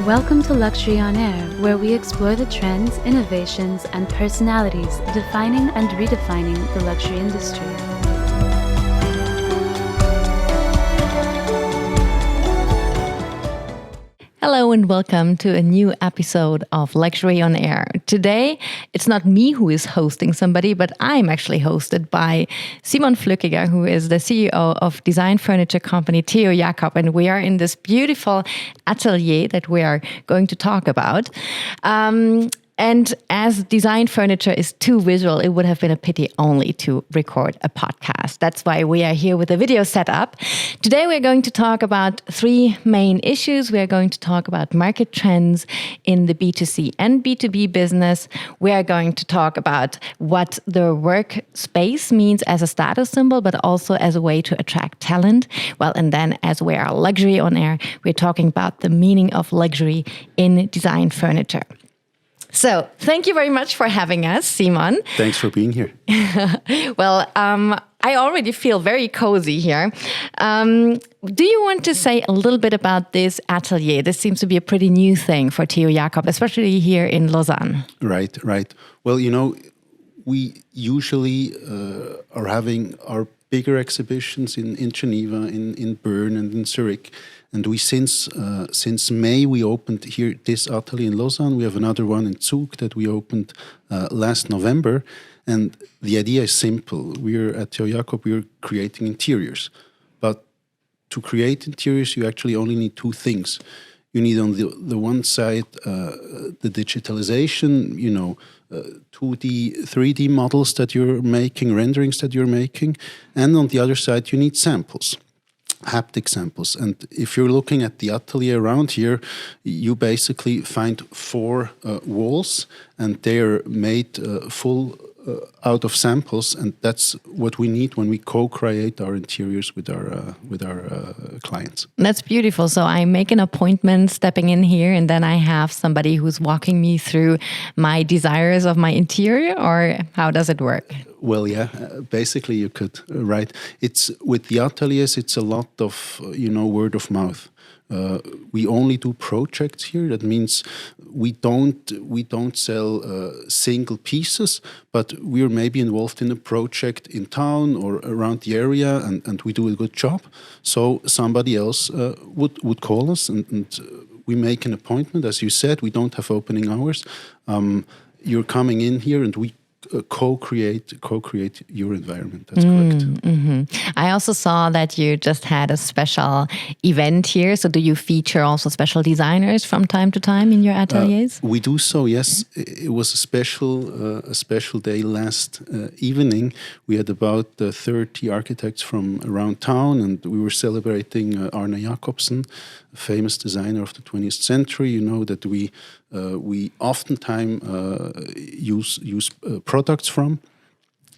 Welcome to Luxury on Air, where we explore the trends, innovations, and personalities defining and redefining the luxury industry. Hello and welcome to a new episode of Luxury on Air. Today, it's not me who is hosting somebody, but I'm actually hosted by Simon Flückiger, who is the CEO of design furniture company Teo Jakob, and we are in this beautiful atelier that we are going to talk about. And as design furniture is too visual, it would have been a pity only to record a podcast. That's why we are here with a video setup. Today we're going to talk about three main issues. We are going to talk about market trends in the B2C and B2B business. We are going to talk about what the workspace means as a status symbol, but also as a way to attract talent. Well, and then as we are Luxury on Air, we're talking about the meaning of luxury in design furniture. So, thank you very much for having us, Simon. Thanks for being here. Well, I already feel very cozy here. Do you want to say a little bit about this atelier? This seems to be a pretty new thing for Teo Jakob, especially here in Lausanne. Right. Well, we usually are having our bigger exhibitions in Geneva, in Bern, and in Zurich. And we since May we opened here this atelier in Lausanne. We have another one in Zug that we opened last November. And the idea is simple. We're at Teo Jakob. We're creating interiors, but to create interiors, you actually only need two things. You need on the one side the digitalization, 2D, 3D models that you're making, renderings that you're making, and on the other side you need samples. Haptic samples. And if you're looking at the atelier around here, you basically find four walls, and they're made full out of samples, and that's what we need when we co-create our interiors with our clients. That's beautiful. So I make an appointment stepping in here, and then I have somebody who's walking me through my desires of my interior, or how does it work? Well, yeah, basically you could, right? It's with the ateliers, it's a lot of, word of mouth. We only do projects here. That means we don't sell single pieces, but we're maybe involved in a project in town or around the area, and we do a good job. So somebody else would call us, and we make an appointment. As you said, we don't have opening hours. You're coming in here, and we co-create your environment. That's correct. Mm-hmm. I also saw that you just had a special event here. So do you feature also special designers from time to time in your ateliers? We do so, yes. It was a special day last evening. We had about 30 architects from around town, and we were celebrating Arne Jacobsen, a famous designer of the 20th century. You know that we oftentimes use products from.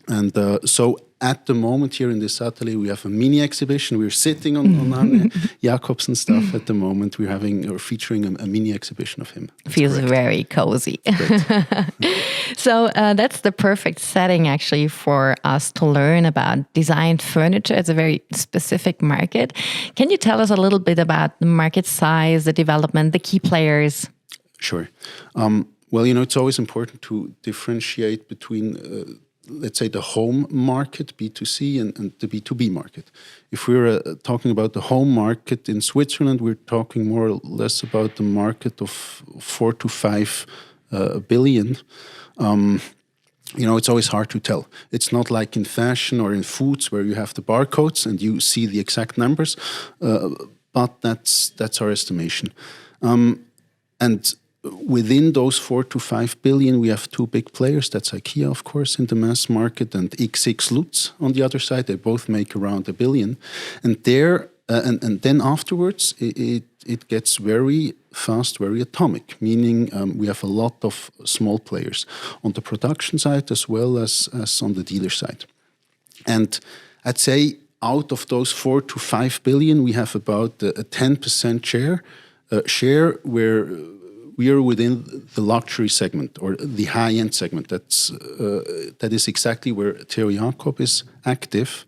And so at the moment here in this atelier, we have a mini exhibition. We're sitting on Arne Jacobsen stuff at the moment. We're featuring a mini exhibition of him. That's Feels correct. very cozy. So that's the perfect setting actually for us to learn about design furniture. It's a very specific market. Can you tell us a little bit about the market size, the development, the key players? Sure. Well, it's always important to differentiate between, let's say, the home market, B2C, and the B2B market. If we're talking about the home market in Switzerland, we're talking more or less about the market of 4 to 5 billion. It's always hard to tell. It's not like in fashion or in foods where you have the barcodes and you see the exact numbers, but that's our estimation. And within those 4 to 5 billion, we have two big players. That's IKEA, of course, in the mass market, and XX Lutz on the other side. They both make around 1 billion. And there, and then afterwards, it gets very fast, very atomic, meaning we have a lot of small players on the production side as well as on the dealer side. And I'd say out of those 4 to 5 billion, we have about a 10% share where we are within the luxury segment or the high-end segment. That is exactly where Teo Jakob is active.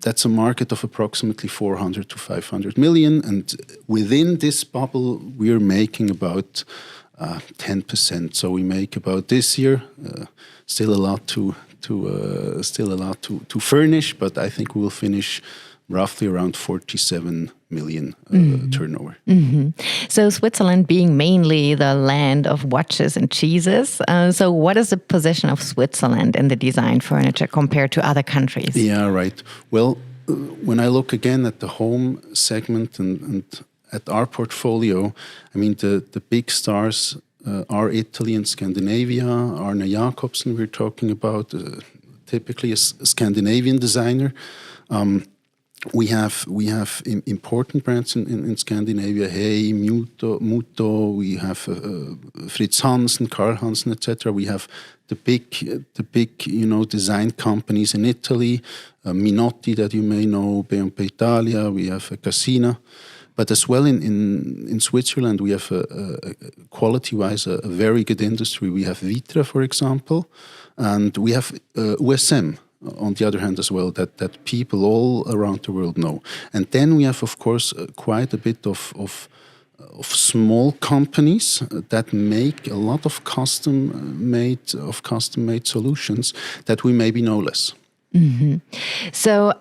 that's a market of approximately 400 to 500 million. And within this bubble, we're making about 10%. So we make about this year, still a lot to furnish, but I think we will finish roughly around 47 million turnover. So Switzerland being mainly the land of watches and cheeses. So what is the position of Switzerland in the design furniture compared to other countries? Yeah, right. Well, when I look again at the home segment and at our portfolio, I mean, the big stars are Italy and Scandinavia. Arne Jacobsen we're talking about, typically a Scandinavian designer. We have important brands in Scandinavia. Hey, Muto. We have Fritz Hansen, Karl Hansen, etc. We have the big design companies in Italy, Minotti that you may know, B&P Italia. We have Cassina, but as well in Switzerland we have quality-wise a very good industry. We have Vitra, for example, and we have USM. On the other hand as well, that people all around the world know. And then we have, of course, quite a bit of small companies that make a lot of custom-made solutions that we maybe know less. So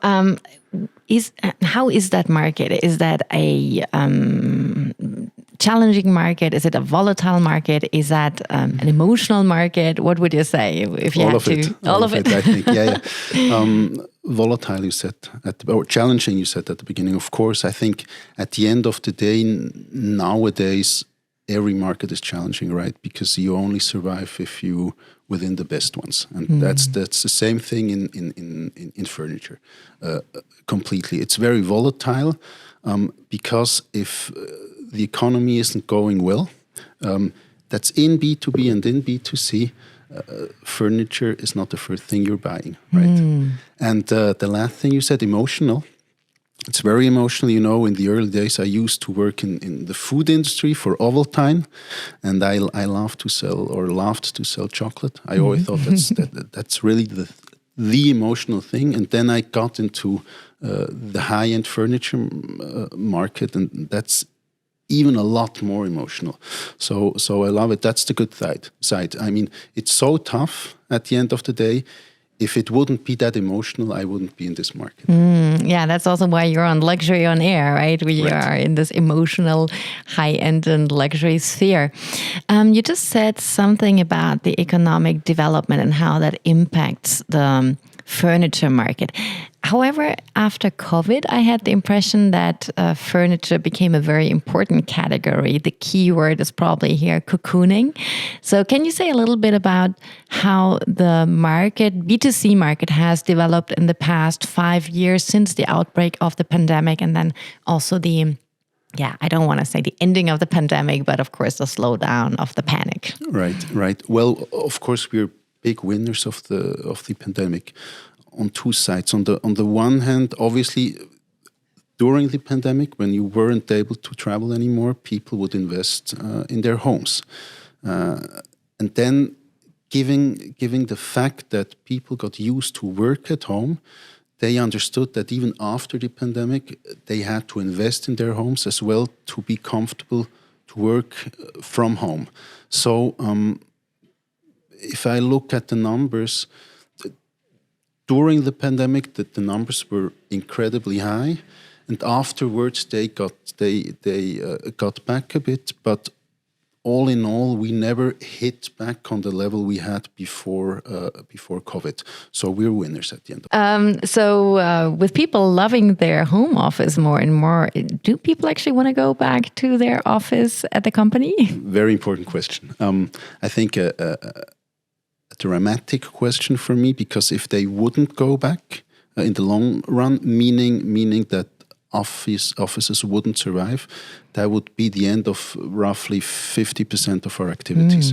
how is that market? Is that a challenging market? Is it a volatile market? Is that an emotional market? What would you say if you all had of to? It. All of it, I think. Yeah. Volatile, you said, or challenging, you said at the beginning. Of course, I think at the end of the day, nowadays, every market is challenging, right? Because you only survive if you within the best ones, and that's the same thing in furniture. Completely, it's very volatile because if the economy isn't going well, that's in B2B and in B2C. Furniture is not the first thing you're buying, right? And the last thing you said, emotional. It's very emotional. In the early days, I used to work in the food industry for Ovaltine, and I loved to sell chocolate. I always thought that's really the emotional thing. And then I got into the high-end furniture market, and that's even a lot more emotional. So I love it. That's the good side. I mean, it's so tough at the end of the day. If it wouldn't be that emotional, I wouldn't be in this market. Yeah, that's also why you're on Luxury on Air, right? We are in this emotional, high-end and luxury sphere. You just said something about the economic development and how that impacts the furniture market. However, after COVID, I had the impression that furniture became a very important category. The key word is probably here, cocooning. So can you say a little bit about how the market, B2C market, has developed in the past 5 years since the outbreak of the pandemic, and then also I don't want to say the ending of the pandemic, but of course the slowdown of the panic. Right. Well, of course, we're big winners of the pandemic. On two sides. On the one hand, obviously, during the pandemic, when you weren't able to travel anymore, people would invest in their homes, and then giving the fact that people got used to work at home, they understood that even after the pandemic, they had to invest in their homes as well to be comfortable to work from home. So, if I look at the numbers. During the pandemic, the numbers were incredibly high, and afterwards they got back a bit. But all in all, we never hit back on the level we had before COVID. So we're winners at the end. So with people loving their home office more and more, do people actually want to go back to their office at the company? Very important question. I think. Dramatic question for me, because if they wouldn't go back in the long run, meaning that offices wouldn't survive, that would be the end of roughly 50% of our activities.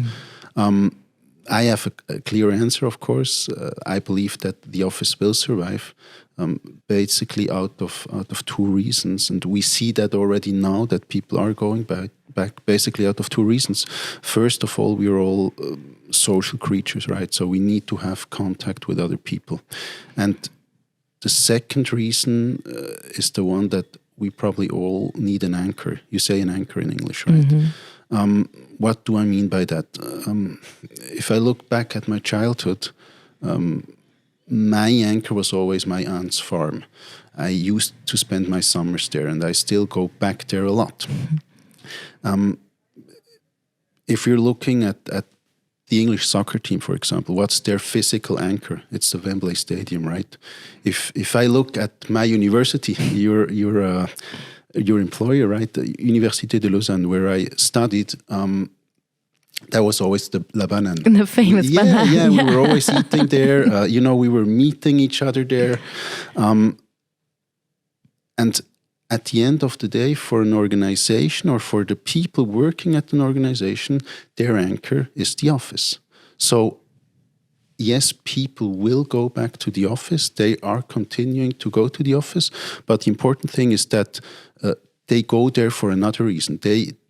I have a clear answer, of course. I believe that the office will survive, basically out of two reasons, and we see that already now that people are going back basically out of two reasons. First of all, we are all social creatures, right? So we need to have contact with other people, and The second reason is the one that we probably all need an anchor. You say an anchor in English, right? What do I mean by that? If I look back at my childhood, my anchor was always my aunt's farm. I used to spend my summers there, and I still go back there a lot. If you're looking at the English soccer team, for example, what's their physical anchor? It's the Wembley Stadium, right? If I look at my university, your employer, right? The Université de Lausanne, where I studied, that was always the La Banane. The famous banana. Yeah, we were always eating there. We were meeting each other there. And at the end of the day, for an organization or for the people working at an organization, their anchor is the office. So, yes, people will go back to the office. They are continuing to go to the office. But the important thing is that they go there for another reason.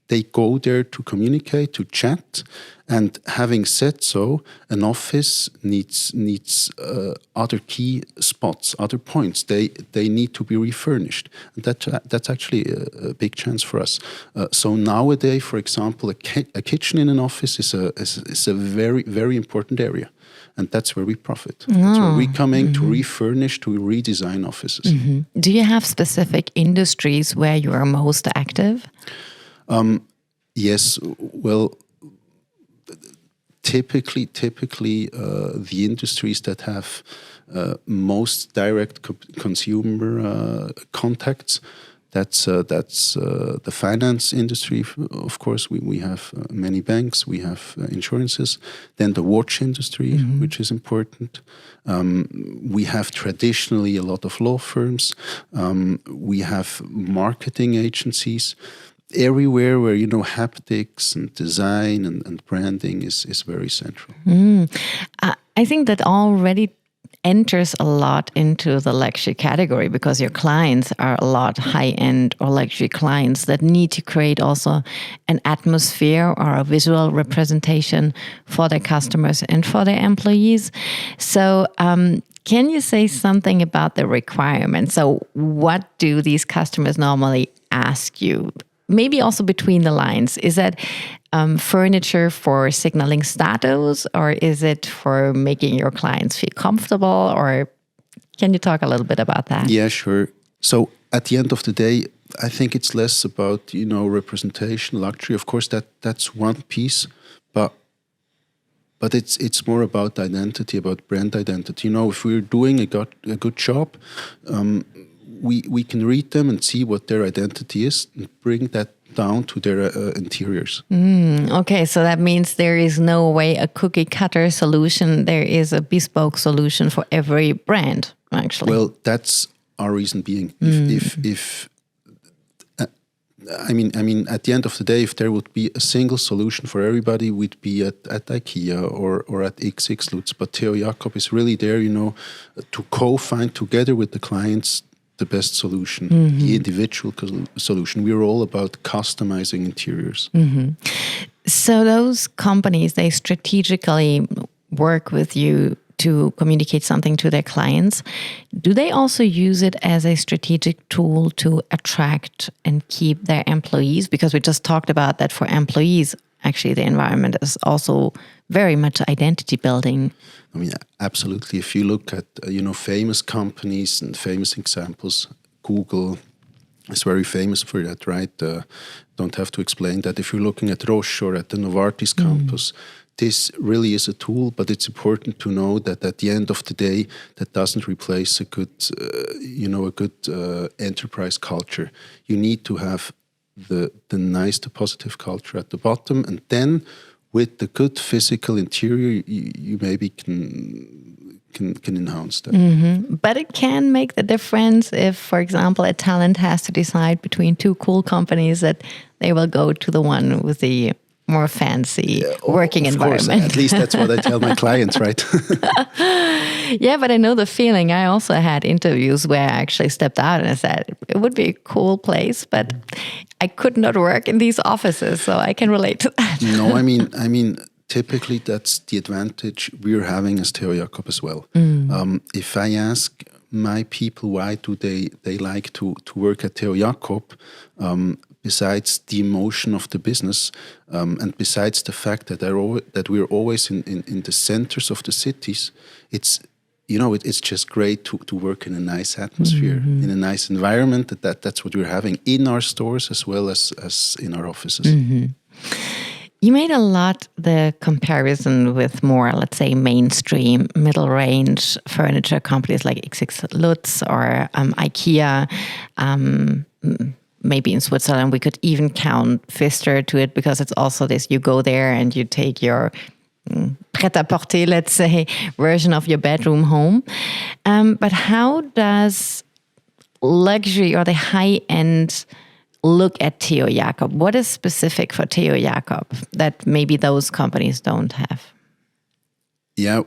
They go there to communicate, to chat. And having said so, an office needs other key spots, other points. They need to be refurnished. And that's actually a big chance for us. So nowadays, for example, a kitchen in an office is a very, very important area. And that's where we profit. That's where we come in to refurnish, to redesign offices. Do you have specific industries where you are most active? Yes, well, typically, the industries that have most direct consumer contacts, that's the finance industry. Of course, we have many banks, we have insurances. Then the watch industry, which is important. We have traditionally a lot of law firms. We have marketing agencies. Everywhere where, haptics and design and branding is very central. I think that already enters a lot into the luxury category because your clients are a lot high-end or luxury clients that need to create also an atmosphere or a visual representation for their customers and for their employees. So can you say something about the requirements? So what do these customers normally ask you? Maybe also between the lines. Is that furniture for signaling status, or is it for making your clients feel comfortable? Or can you talk a little bit about that? Yeah, sure. So at the end of the day, I think it's less about representation, luxury. Of course, that's one piece, but it's more about identity, about brand identity. If we're doing a good job. We can read them and see what their identity is and bring that down to their interiors. Okay, so that means there is no way a cookie cutter solution. There is a bespoke solution for every brand, actually. Well, that's our reason being. If at the end of the day, if there would be a single solution for everybody, we'd be at IKEA or at XX Lutz. But Teo Jakob is really there, to co-find together with the clients the best solution, the individual solution. We're all about customizing interiors. So those companies, they strategically work with you to communicate something to their clients. Do they also use it as a strategic tool to attract and keep their employees? Because we just talked about that for employees, actually the environment is also very much identity building. I mean, absolutely. If you look at, famous companies and famous examples, Google is very famous for that, right? Don't have to explain that. If you're looking at Roche or at the Novartis campus, this really is a tool, but it's important to know that at the end of the day, that doesn't replace a good enterprise culture. You need to have the positive culture at the bottom, and then with the good physical interior, you maybe can enhance that. But it can make the difference if, for example, a talent has to decide between two cool companies that they will go to the one with the more fancy working environment. Course. At least that's what I tell my clients, right? Yeah, but I know the feeling. I also had interviews where I actually stepped out and I said, it would be a cool place, but I could not work in these offices, so I can relate to that. No, I mean, typically that's the advantage we're having as Teo Jakob as well. If I ask my people, why do they like to work at Teo Jakob, besides the emotion of the business, and besides the fact that we're always in the centers of the cities, it's just great to work in a nice atmosphere, in a nice environment. That's what we're having in our stores as well as in our offices. You made a lot the comparison with more, let's say, mainstream, middle range furniture companies like XX Lutz or IKEA. Maybe in Switzerland we could even count Pfister to it, because it's also this: you go there and you take your prêt-à-porter, let's say, version of your bedroom home. But how does luxury or the high-end look at Teo Jakob? What is specific for Teo Jakob that maybe those companies don't have? Yeah,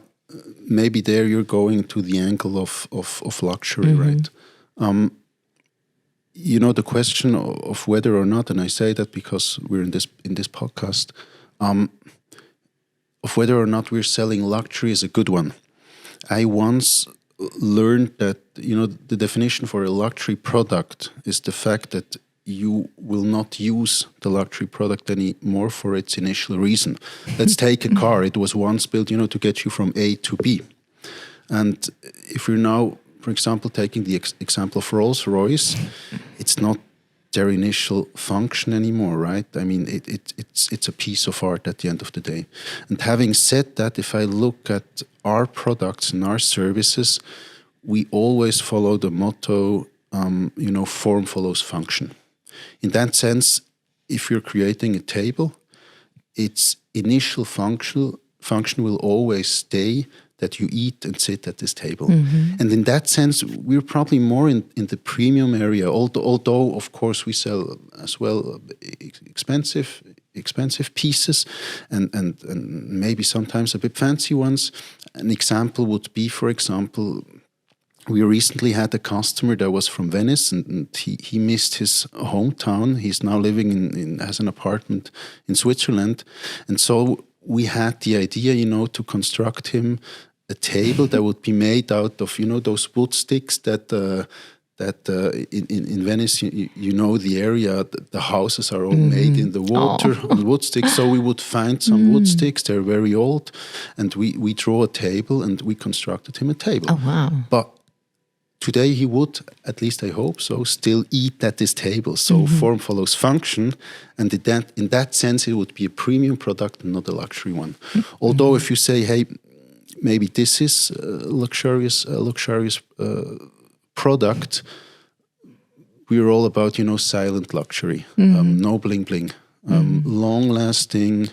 maybe there you're going to the angle of luxury, right? The question of whether or not, and I say that because we're in this podcast, of whether or not we're selling luxury is a good one. I once learned that, the definition for a luxury product is the fact that you will not use the luxury product anymore for its initial reason. Let's take a car. It was once built, to get you from A to B. And if you're now, for example, taking the example of Rolls-Royce, it's not their initial function anymore, right? I mean, it's a piece of art at the end of the day. And having said that, if I look at our products and our services, we always follow the motto, form follows function. In that sense, if you're creating a table, its initial function will always stay that you eat and sit at this table. And in that sense, we're probably more in the premium area, although of course we sell as well expensive pieces and maybe sometimes a bit fancy ones. An example would be, for example, we recently had a customer that was from Venice, and he missed his hometown. He's now living has an apartment in Switzerland. And so we had the idea, to construct him a table that would be made out of, those wood sticks that in Venice, the area, the houses are all made in the water on wood sticks. So we would find some wood sticks, they're very old, and we draw a table and we constructed him a table. Oh, wow. But today he would, at least I hope so, still eat at this table. So form follows function, and in that sense it would be a premium product and not a luxury one. Although if you say, hey, maybe this is a luxurious product, we're all about, silent luxury, no bling bling, long lasting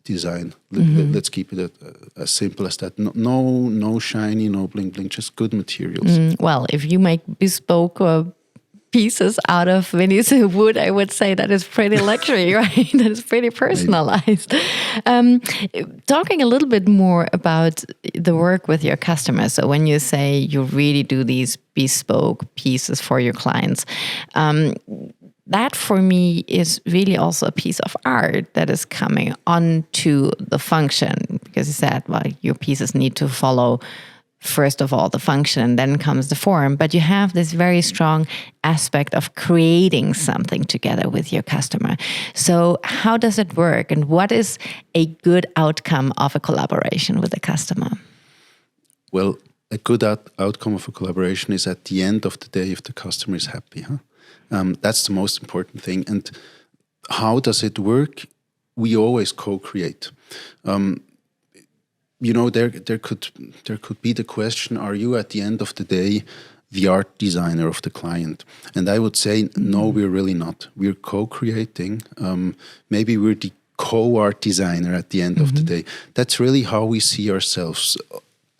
design. Let's keep it as simple as that. No shiny, no bling bling, just good materials. Well, if you make bespoke pieces out of Venetian wood, I would say that is pretty luxury, right? That is pretty personalized. Talking a little bit more about the work with your customers. So when you say you really do these bespoke pieces for your clients, that for me is really also a piece of art that is coming onto the function, because you said, well, your pieces need to follow first of all the function, then comes the form, but you have this very strong aspect of creating something together with your customer. So how does it work, and what is a good outcome of a collaboration with a customer? Well, a good outcome of a collaboration is at the end of the day if the customer is happy. That's the most important thing. And how does it work? We always co-create. There could be the question: are you at the end of the day the art designer of the client? And I would say no, we're really not. We're co-creating. Maybe we're the co-art designer at the end of the day. That's really how we see ourselves,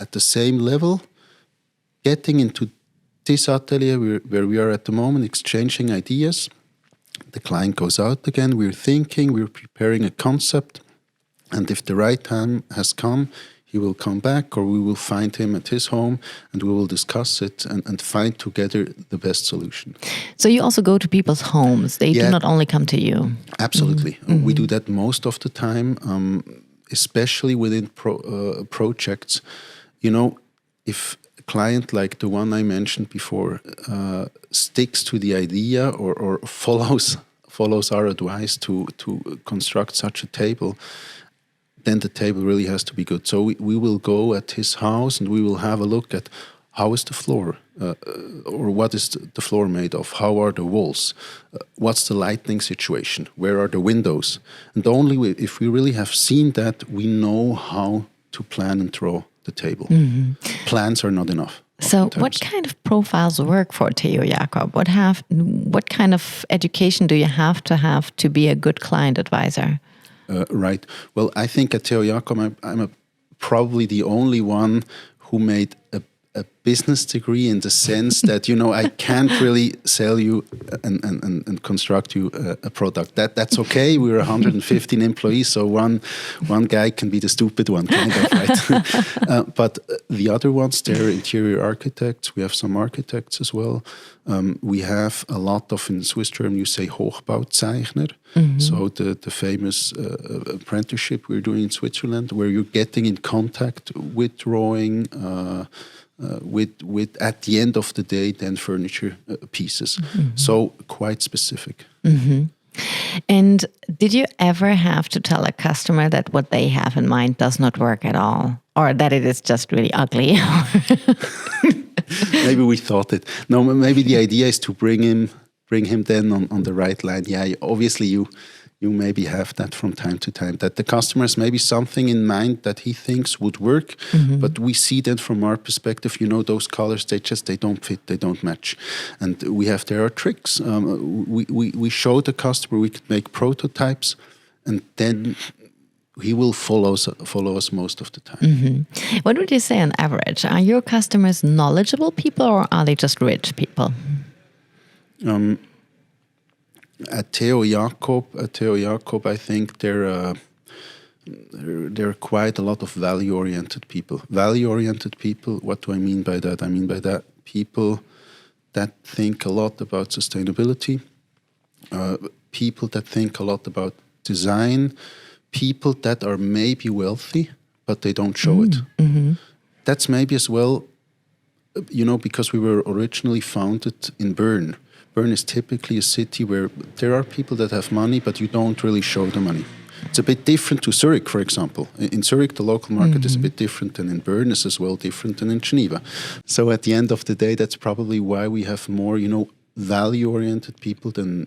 at the same level, getting into this atelier where we are at the moment, exchanging ideas. The client goes out again, we're thinking, we're preparing a concept, and if the right time has come, he will come back, or we will find him at his home and we will discuss it and find together the best solution. So you also go to people's homes. They do not only come to you. Absolutely. We do that most of the time, especially within projects. if a client like the one I mentioned before sticks to the idea or follows our advice to construct such a table, then the table really has to be good. So we will go at his house and we will have a look at how is the floor, or what is the floor made of? How are the walls? What's the lighting situation? Where are the windows? And only if we really have seen that, we know how to plan and draw the table. Plans are not enough. So what kind of profiles work for Teo Jakob? What kind of education do you have to be a good client advisor? Right. Well, I think at Teo Jakob, I'm probably the only one who made a business degree, in the sense that, I can't really sell you and construct you a product. That's okay. We're 115 employees, so one guy can be the stupid one, kind of, right? But the other ones, they're interior architects. We have some architects as well. We have a lot of, in Swiss term, you say Hochbauzeichner. So the famous apprenticeship we're doing in Switzerland, where you're getting in contact with drawing, with at the end of the day, then furniture pieces. So quite specific. And did you ever have to tell a customer that what they have in mind does not work at all, or that it is just really ugly? Maybe we thought it. No, maybe the idea is to bring him then on the right line. Yeah, obviously you maybe have that from time to time, that the customer has maybe something in mind that he thinks would work, but we see that from our perspective, those colors, they don't fit, they don't match. And there are tricks. We show the customer we could make prototypes, and then he will follow us most of the time. What would you say on average? Are your customers knowledgeable people, or are they just rich people? At Teo Jakob, I think there are quite a lot of value-oriented people. Value-oriented people, what do I mean by that? I mean by that people that think a lot about sustainability, people that think a lot about design, people that are maybe wealthy, but they don't show it. That's maybe as well, because we were originally founded in Bern. Bern is typically a city where there are people that have money, but you don't really show the money. It's a bit different to Zurich, for example. In Zurich, the local market is a bit different than in Bern, is as well different than in Geneva. So at the end of the day, that's probably why we have more, value-oriented people than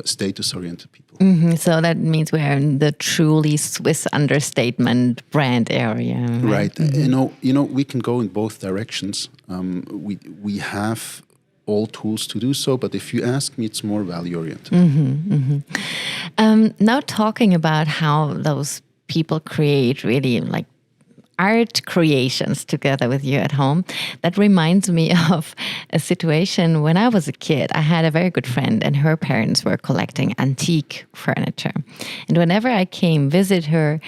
status-oriented people. So that means we're in the truly Swiss understatement brand area. Right. We can go in both directions. We have all tools to do so, but if you ask me, it's more value-oriented. Now talking about how those people create really like art creations together with you at home, that reminds me of a situation when I was a kid. I had a very good friend and her parents were collecting antique furniture. And whenever I came visit her,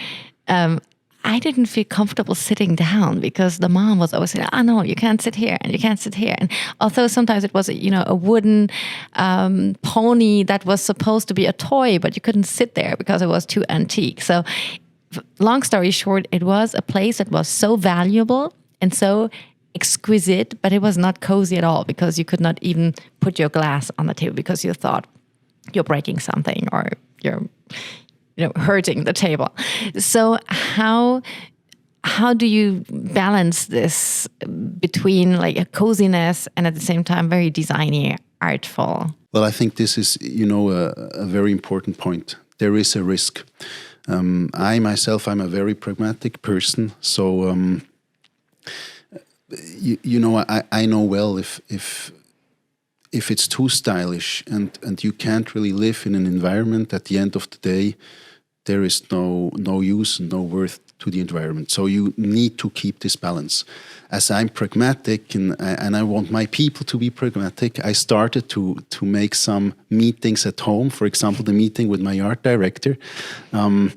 I didn't feel comfortable sitting down because the mom was always saying, no, you can't sit here and you can't sit here. And although sometimes it was, a wooden pony that was supposed to be a toy, but you couldn't sit there because it was too antique. So long story short, it was a place that was so valuable and so exquisite, but it was not cozy at all because you could not even put your glass on the table because you thought you're breaking something or you're hurting the table. So how do you balance this between like a coziness and at the same time very designy, artful? Well, I think this is, a very important point. There is a risk. I myself, I'm a very pragmatic person. So, I know well if it's too stylish and you can't really live in an environment, at the end of the day, there is no use and no worth to the environment. So you need to keep this balance. As I'm pragmatic and I want my people to be pragmatic, I started to make some meetings at home. For example, the meeting with my art director. I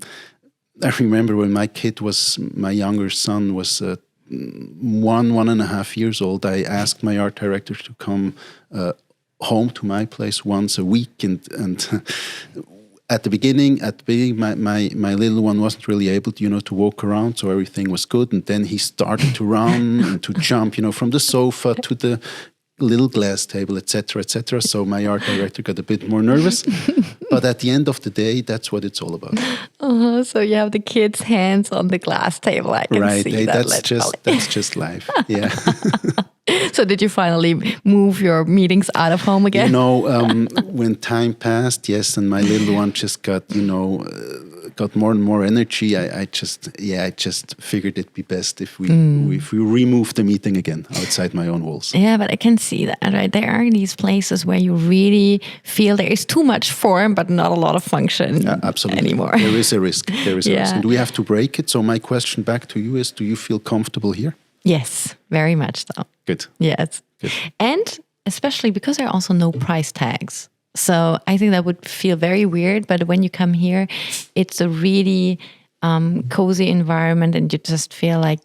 remember when my younger son was 1.5 years old, I asked my art director to come home to my place once a week, and at the beginning, my little one wasn't really able to, to walk around, so everything was good. And then he started to run and to jump, from the sofa to the little glass table, etc., etc. So my art director got a bit more nervous. But at the end of the day, that's what it's all about. So you have the kids' hands on the glass table. I can Right. see Hey, that. that's just life. Yeah. So did you finally move your meetings out of home again? When time passed, yes, and my little one just got, got more and more energy. I just figured it'd be best if we remove the meeting again outside my own walls. Yeah, but I can see that, right? There are these places where you really feel there is too much form, but not a lot of function absolutely. anymore. There is a risk. There is a risk. And we have to break it. So my question back to you is, do you feel comfortable here? Yes, very much so. Good. Yes. Good. And especially because there are also no price tags. So I think that would feel very weird. But when you come here, it's a really cozy environment and you just feel like,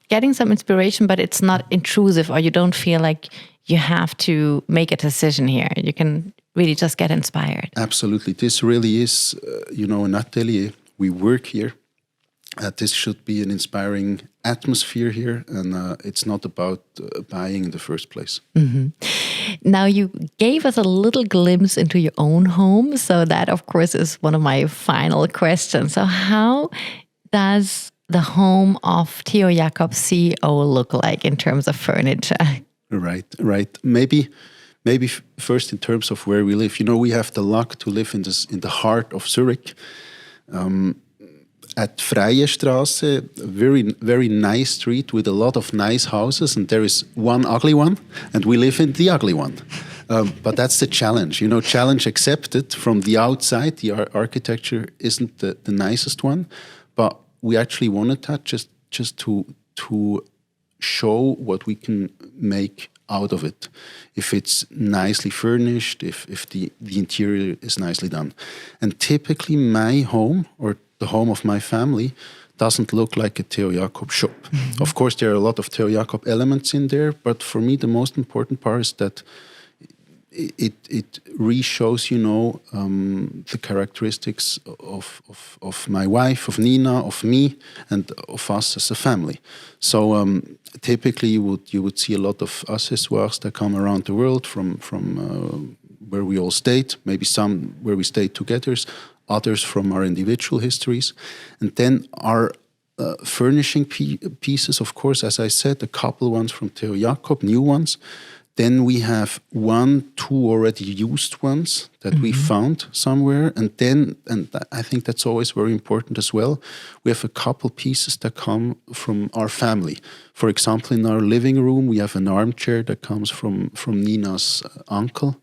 getting some inspiration, but it's not intrusive, or you don't feel like you have to make a decision here. You can really just get inspired. Absolutely. This really is, an atelier. We work here. This should be an inspiring atmosphere here, and it's not about buying in the first place. Mm-hmm. Now, you gave us a little glimpse into your own home, so that, of course, is one of my final questions. So how does the home of Teo Jakob, CEO, look like in terms of furniture? Right. Maybe first in terms of where we live. We have the luck to live in the heart of Zurich. At Freie Straße, a very, very nice street with a lot of nice houses, and there is one ugly one, and we live in the ugly one. But that's the challenge. Challenge accepted. From the outside, the architecture isn't the nicest one, but we actually wanted that just to show what we can make out of it. If it's nicely furnished, if the interior is nicely done. And typically my home, or the home of my family, doesn't look like a Teo Jakob shop. Mm-hmm. Of course, there are a lot of Teo Jakob elements in there, but for me, the most important part is that it re-shows, the characteristics of my wife, of Nina, of me, and of us as a family. So typically, you would see a lot of accessoires that come around the world from where we all stayed, maybe some where we stayed together, others from our individual histories. And then our furnishing pieces, of course, as I said, a couple ones from Teo Jakob, new ones. Then we have 1, 2 already used ones that we found somewhere. And I think that's always very important as well, we have a couple pieces that come from our family. For example, in our living room, we have an armchair that comes from Nina's uncle.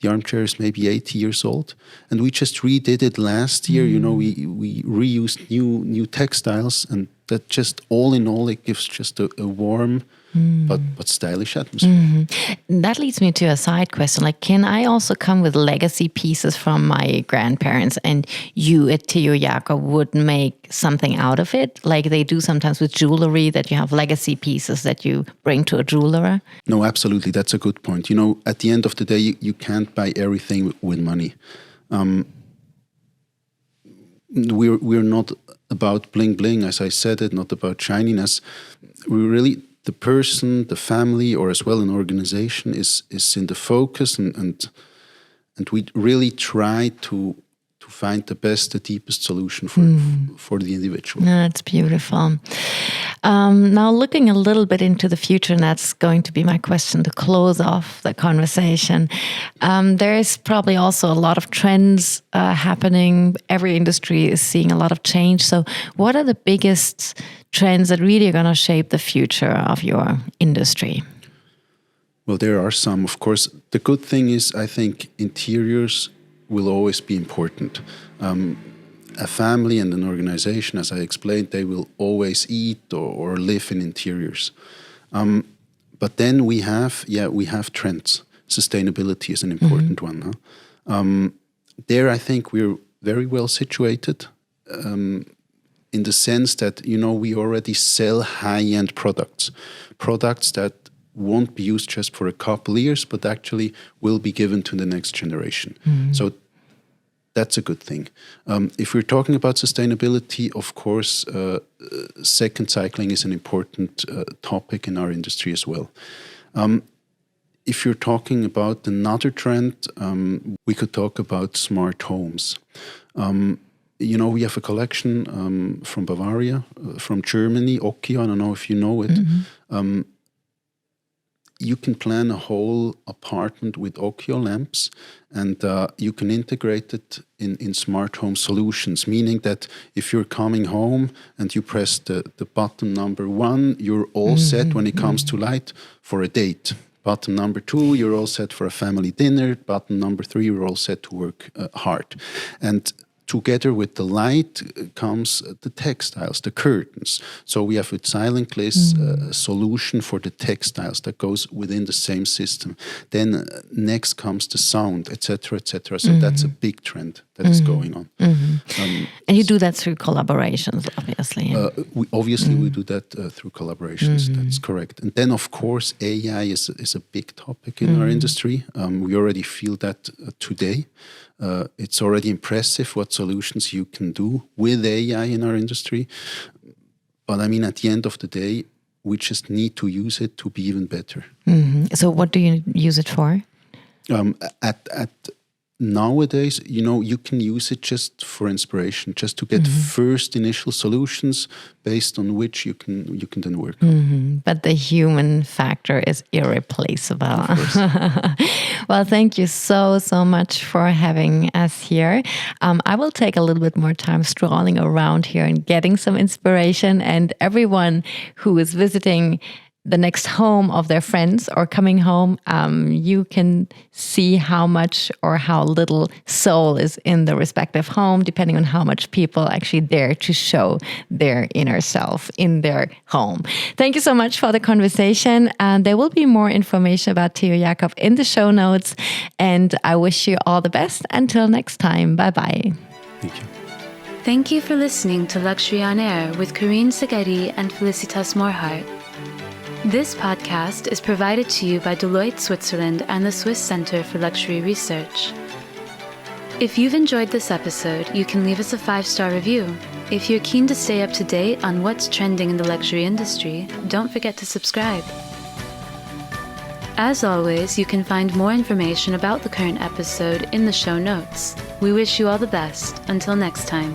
The armchair is maybe 80 years old, and we just redid it last year. We reused new textiles, and that just all in all, it gives just a warm but stylish atmosphere. Mm-hmm. That leads me to a side question. Can I also come with legacy pieces from my grandparents, and you at Teo Jakob would make something out of it, like they do sometimes with jewelry, that you have legacy pieces that you bring to a jeweler? No, absolutely. That's a good point. At the end of the day, you can't buy everything with money. We're not about bling bling, as I said it, not about shininess. We're really, the person, the family, or as well an organization is in the focus, and we really try to find the best, the deepest solution for the individual. That's beautiful. Now looking a little bit into the future, and that's going to be my question to close off the conversation. There is probably also a lot of trends happening. Every industry is seeing a lot of change. So what are the biggest trends that really are going to shape the future of your industry? Well, there are some, of course. The good thing is, I think interiors will always be important. A family and an organization, as I explained, they will always eat or live in interiors. But then we have trends. Sustainability is an important one. There, I think we're very well situated in the sense that, we already sell high-end products that won't be used just for a couple years, but actually will be given to the next generation. So that's a good thing. If we're talking about sustainability, of course, second cycling is an important topic in our industry as well. If you're talking about another trend, we could talk about smart homes. We have a collection from Bavaria, from Germany, Okkio, I don't know if you know it. You can plan a whole apartment with Okkio lamps, and you can integrate it in smart home solutions, meaning that if you're coming home and you press the button number 1, you're all set when it comes to light for a date. Button number 2, you're all set for a family dinner. Button number 3, you're all set to work hard. And together with the light comes the textiles, the curtains. So we have with Silentgliss a solution for the textiles that goes within the same system. Then next comes the sound, etc., etc. So that's a big trend that is going on. And you do that through collaborations, obviously. We do that through collaborations. That's correct. And then, of course, AI is a big topic in our industry. We already feel that today. It's already impressive what solutions you can do with AI in our industry. But I mean, at the end of the day, we just need to use it to be even better. So what do you use it for? Nowadays, you can use it just for inspiration, just to get first initial solutions based on which you can then work. But the human factor is irreplaceable. Well, thank you so much for having us here. I will take a little bit more time strolling around here and getting some inspiration. And everyone who is visiting the next home of their friends or coming home, you can see how much or how little soul is in the respective home, depending on how much people actually dare to show their inner self in their home. Thank you so much for the conversation. There will be more information about Teo Jakob in the show notes. And I wish you all the best. Until next time. Bye-bye. Thank you. Thank you for listening to Luxury on Air with Corinne Segari and Felicitas Morhart. This podcast is provided to you by Deloitte Switzerland and the Swiss Center for Luxury Research. If you've enjoyed this episode, you can leave us a 5-star review. If you're keen to stay up to date on what's trending in the luxury industry, don't forget to subscribe. As always, you can find more information about the current episode in the show notes. We wish you all the best. Until next time.